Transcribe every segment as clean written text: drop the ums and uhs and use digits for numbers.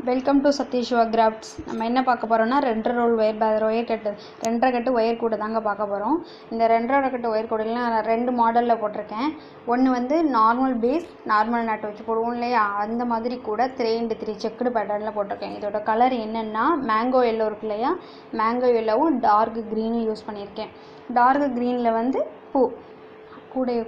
Welcome to Sathyasiva crafts. நம்ம என்ன பார்க்க போகிறோம்னா 2 ரோல் ஒயர் கட்டு 2.5 கட்டு ஒயர் கூட தாங்க பார்க்க போகிறோம். இந்த 2.5 கட்டு ஒயர் கூடையில் நான் 2 மாடலில் போட்டிருக்கேன். ஒன்று வந்து நார்மல் பேஸ் நார்மல் நாட் வச்சு போடுவோம் இல்லையா, அந்த மாதிரி கூட 3x3 செக்குடு பேட்டர்னில் போட்டிருக்கேன். இதோட கலர் என்னென்னா மேங்கோ எல்லோ இருக்கு இல்லையா, மேங்கோ எல்லோவும் டார்க் க்ரீனும் யூஸ் பண்ணியிருக்கேன். டார்க் க்ரீனில் வந்து பூ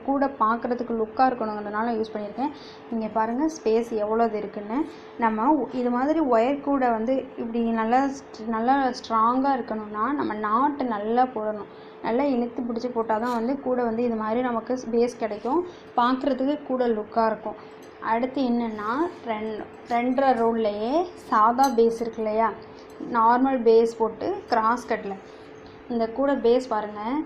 கூட பார்க்குறதுக்கு லுக்காக இருக்கணுங்கிறதுனால யூஸ் பண்ணியிருக்கேன். இங்கே பாருங்கள் ஸ்பேஸ் எவ்வளோது இருக்குன்னு. நம்ம இது மாதிரி ஒயர் கூட வந்து இப்படி நல்லா ஸ்ட்ராங்காக இருக்கணும்னா நம்ம நாட்டு நல்லா போடணும். நல்லா இழுத்து பிடிச்சி போட்டால் தான் வந்து கூட வந்து இது மாதிரி நமக்கு பேஸ் கிடைக்கும், பார்க்குறதுக்கு கூட லுக்காக இருக்கும். அடுத்து என்னென்னா 2.5 ரோல்லையே சாதா பேஸ் இருக்கு இல்லையா, நார்மல் பேஸ் போட்டு கிராஸ் கட்டில் இந்த கூட பேஸ் பாருங்கள்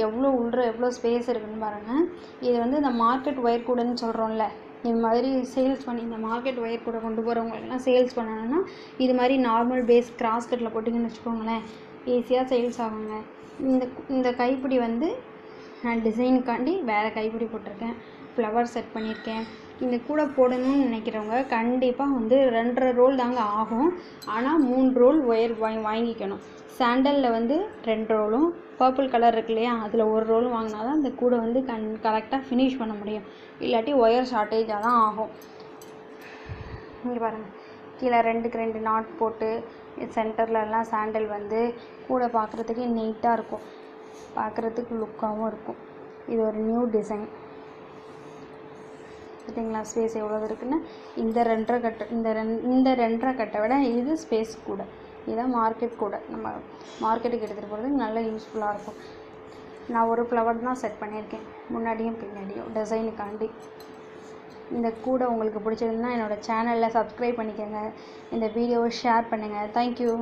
எவ்வளோ ஸ்பேஸ் இருக்குதுன்னு பாருங்கள். இது வந்து இந்த மார்க்கெட் ஒயர் கூடன்னு சொல்கிறோம்ல, இது மாதிரி சேல்ஸ் பண்ணி இந்த மார்க்கெட் ஒயர் கூட கொண்டு போகிறவங்களுக்குலாம் சேல்ஸ் பண்ணணும்னா இது மாதிரி நார்மல் பேஸ் கிராஸ் கட்டில் போட்டிங்கன்னு வச்சுக்கோங்களேன், ஈஸியாக சேல்ஸ் ஆகுங்க. இந்த கைப்பிடி வந்து நான் டிசைனுக்காண்டி வேறு கைப்பிடி போட்டிருக்கேன், ஃப்ளவர் செட் பண்ணியிருக்கேன். இந்த கூட போடணும்னு நினைக்கிறவங்க கண்டிப்பாக வந்து 2.5 ரோல் தாங்க ஆகும். ஆனால் 3 ரோல் ஒயர் வாங்கிக்கணும். சாண்டலில் வந்து 2 ரோலும், பர்பிள் கலர் இருக்கு இல்லையா அதில் 1 ரோலும் வாங்கினா தான் இந்த கூட வந்து கரெக்டாக ஃபினிஷ் பண்ண முடியும். இல்லாட்டி ஒயர் ஷார்ட்டேஜாக தான் ஆகும். இங்கே பாருங்கள் கீழே 2க்கு 2 நாட் போட்டு சென்டர்லலாம் சாண்டல் வந்து கூட பார்க்குறதுக்கு நீட்டாக இருக்கும், பார்க்குறதுக்கு லுக்காகவும் இருக்கும். இது ஒரு நியூ டிசைன் பார்த்தீங்களா, ஸ்பேஸ் எவ்வளோ இருக்குன்னு. இந்த 2.5 கட்டு இந்த 2.5 கட்டை விட இது ஸ்பேஸ் கூட. இதுதான் மார்க்கெட் கூட, நம்ம மார்க்கெட்டுக்கு எடுத்துகிட்டு போகிறதுக்கு நல்லா யூஸ்ஃபுல்லாக இருக்கும். நான் ஒரு ஃப்ளவர் தான் செட் பண்ணியிருக்கேன், முன்னாடியும் பின்னாடியும் டிசைனுக்காண்டி. இந்த கூட உங்களுக்கு பிடிச்சிருந்தா என்னோடய சேனலில் சப்ஸ்கிரைப் பண்ணிக்கோங்க, இந்த வீடியோவை ஷேர் பண்ணுங்கள். தேங்க்யூ.